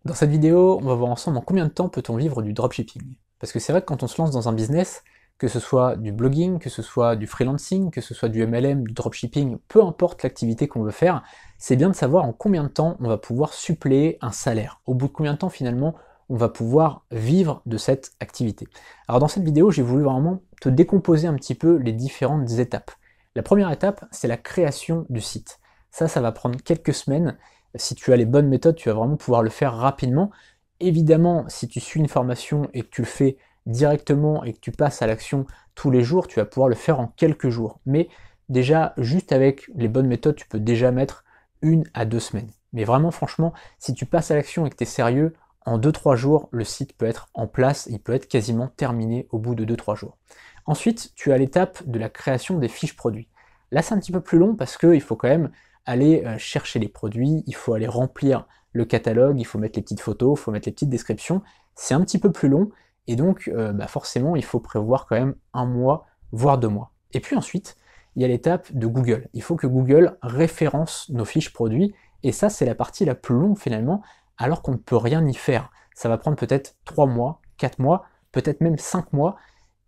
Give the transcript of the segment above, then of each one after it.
Dans cette vidéo, on va voir ensemble en combien de temps peut-on vivre du dropshipping. Parce que c'est vrai que quand on se lance dans un business, que ce soit du blogging, que ce soit du freelancing, que ce soit du MLM, du dropshipping, peu importe l'activité qu'on veut faire, c'est bien de savoir en combien de temps on va pouvoir suppléer un salaire. Au bout de combien de temps finalement on va pouvoir vivre de cette activité. Alors dans cette vidéo, j'ai voulu vraiment te décomposer un petit peu les différentes étapes. La première étape, c'est la création du site. Ça va prendre quelques semaines. Si tu as les bonnes méthodes, tu vas vraiment pouvoir le faire rapidement. Évidemment, si tu suis une formation et que tu le fais directement et que tu passes à l'action tous les jours, tu vas pouvoir le faire en quelques jours. Mais déjà, juste avec les bonnes méthodes, tu peux déjà mettre 1 à 2 semaines. Mais vraiment, franchement, si tu passes à l'action et que tu es sérieux, en 2-3 jours, le site peut être en place, il peut être quasiment terminé au bout de 2-3 jours. Ensuite, tu as l'étape de la création des fiches produits. Là, c'est un petit peu plus long parce qu'il faut quand même aller chercher les produits, il faut aller remplir le catalogue, il faut mettre les petites photos, il faut mettre les petites descriptions. C'est un petit peu plus long et donc forcément il faut prévoir quand même 1 mois, voire 2 mois. Et puis ensuite, il y a l'étape de Google. Il faut que Google référence nos fiches produits et ça c'est la partie la plus longue finalement, alors qu'on ne peut rien y faire. Ça va prendre peut-être 3 mois, 4 mois, peut-être même 5 mois.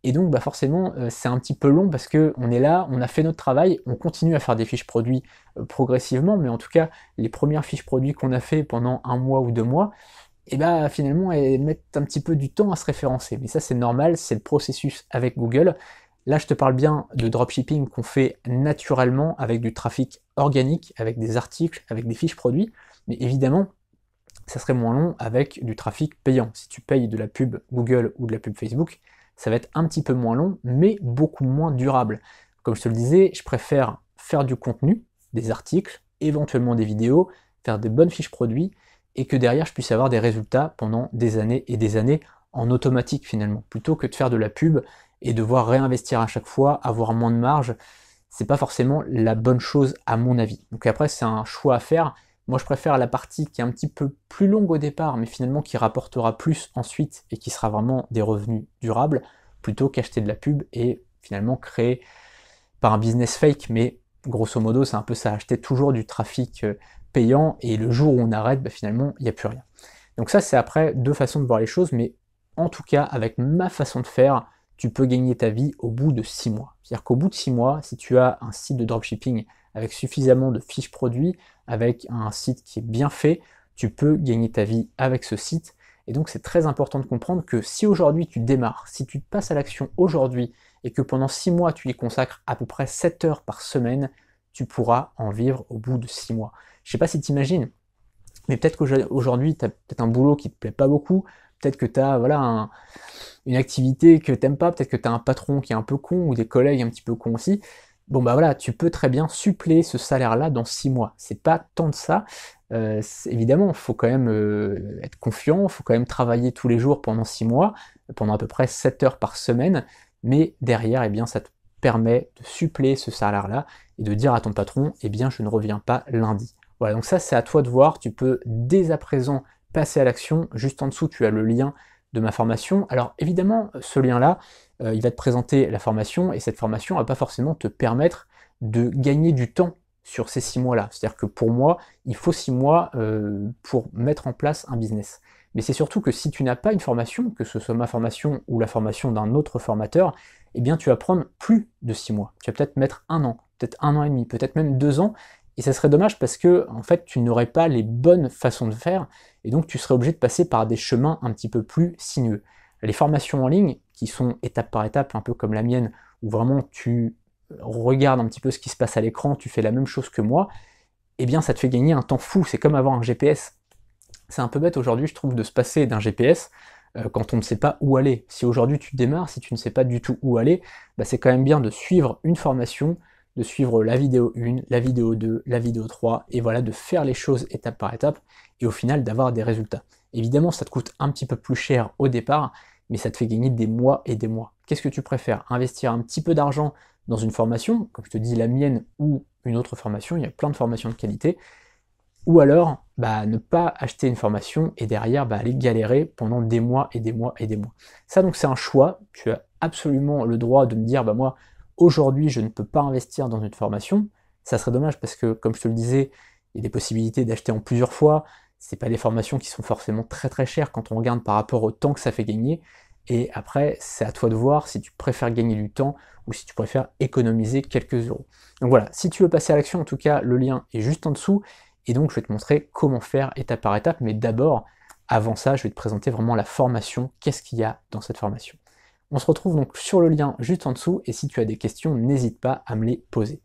Et donc forcément c'est un petit peu long parce que on est là, on a fait notre travail, on continue à faire des fiches produits progressivement, mais en tout cas les premières fiches produits qu'on a fait pendant 1 mois ou 2 mois, et finalement elles mettent un petit peu du temps à se référencer. Mais ça c'est normal, c'est le processus avec Google. Là je te parle bien de dropshipping qu'on fait naturellement avec du trafic organique, avec des articles, avec des fiches produits, mais évidemment ça serait moins long avec du trafic payant. Si tu payes de la pub Google ou de la pub Facebook, ça va être un petit peu moins long, mais beaucoup moins durable. Comme je te le disais, je préfère faire du contenu, des articles, éventuellement des vidéos, faire des bonnes fiches produits, et que derrière je puisse avoir des résultats pendant des années et des années en automatique finalement, plutôt que de faire de la pub et devoir réinvestir à chaque fois, avoir moins de marge. C'est pas forcément la bonne chose à mon avis. Donc après c'est un choix à faire. Moi je préfère la partie qui est un petit peu plus longue au départ, mais finalement qui rapportera plus ensuite et qui sera vraiment des revenus durables, plutôt qu'acheter de la pub et finalement créer par un business fake, mais grosso modo c'est un peu ça, acheter toujours du trafic payant et le jour où on arrête, finalement il n'y a plus rien. Donc ça c'est après 2 façons de voir les choses, mais en tout cas avec ma façon de faire, tu peux gagner ta vie au bout de 6 mois. C'est-à-dire qu'au bout de 6 mois, si tu as un site de dropshipping avec suffisamment de fiches produits, avec un site qui est bien fait, tu peux gagner ta vie avec ce site. Et donc c'est très important de comprendre que si aujourd'hui tu démarres, si tu te passes à l'action aujourd'hui et que pendant 6 mois tu y consacres à peu près 7 heures par semaine, tu pourras en vivre au bout de 6 mois. Je ne sais pas si tu imagines, mais peut-être qu'aujourd'hui tu as peut-être un boulot qui ne te plaît pas beaucoup, peut-être que tu as une activité que tu n'aimes pas, peut-être que tu as un patron qui est un peu con ou des collègues un petit peu cons aussi. Bon tu peux très bien suppléer ce salaire-là dans 6 mois. C'est pas tant de ça. Évidemment, il faut quand même être confiant, il faut quand même travailler tous les jours pendant 6 mois, pendant à peu près 7 heures par semaine, mais derrière, ça te permet de suppléer ce salaire-là et de dire à ton patron, je ne reviens pas lundi. Voilà, donc ça c'est à toi de voir, tu peux dès à présent passer à l'action. Juste en dessous, tu as le lien de ma formation. Alors évidemment, ce lien-là, il va te présenter la formation, et cette formation ne va pas forcément te permettre de gagner du temps sur ces 6 mois-là. C'est-à-dire que pour moi, il faut 6 mois pour mettre en place un business. Mais c'est surtout que si tu n'as pas une formation, que ce soit ma formation ou la formation d'un autre formateur, tu vas prendre plus de 6 mois. Tu vas peut-être mettre 1 an, peut-être 1 an et demi, peut-être même 2 ans, et ça serait dommage parce que en fait tu n'aurais pas les bonnes façons de faire, et donc tu serais obligé de passer par des chemins un petit peu plus sinueux. Les formations en ligne, qui sont étape par étape, un peu comme la mienne, où vraiment tu regardes un petit peu ce qui se passe à l'écran, tu fais la même chose que moi, ça te fait gagner un temps fou. C'est comme avoir un GPS. C'est un peu bête aujourd'hui, je trouve, de se passer d'un GPS quand on ne sait pas où aller. Si aujourd'hui tu démarres, si tu ne sais pas du tout où aller, c'est quand même bien de suivre une formation, de suivre la vidéo 1, la vidéo 2, la vidéo 3, et voilà, de faire les choses étape par étape, et au final d'avoir des résultats. Évidemment, ça te coûte un petit peu plus cher au départ, mais ça te fait gagner des mois et des mois. Qu'est-ce que tu préfères? Investir un petit peu d'argent dans une formation, comme je te dis la mienne ou une autre formation, il y a plein de formations de qualité, ou alors ne pas acheter une formation et derrière aller galérer pendant des mois et des mois et des mois. Ça donc c'est un choix, tu as absolument le droit de me dire moi aujourd'hui je ne peux pas investir dans une formation, ça serait dommage parce que comme je te le disais, il y a des possibilités d'acheter en plusieurs fois, c'est pas des formations qui sont forcément très très chères quand on regarde par rapport au temps que ça fait gagner, et après c'est à toi de voir si tu préfères gagner du temps ou si tu préfères économiser quelques euros. Donc voilà, si tu veux passer à l'action, en tout cas le lien est juste en dessous, et donc je vais te montrer comment faire étape par étape, mais d'abord, avant ça, je vais te présenter vraiment la formation, qu'est-ce qu'il y a dans cette formation. On se retrouve donc sur le lien juste en dessous, et si tu as des questions, n'hésite pas à me les poser.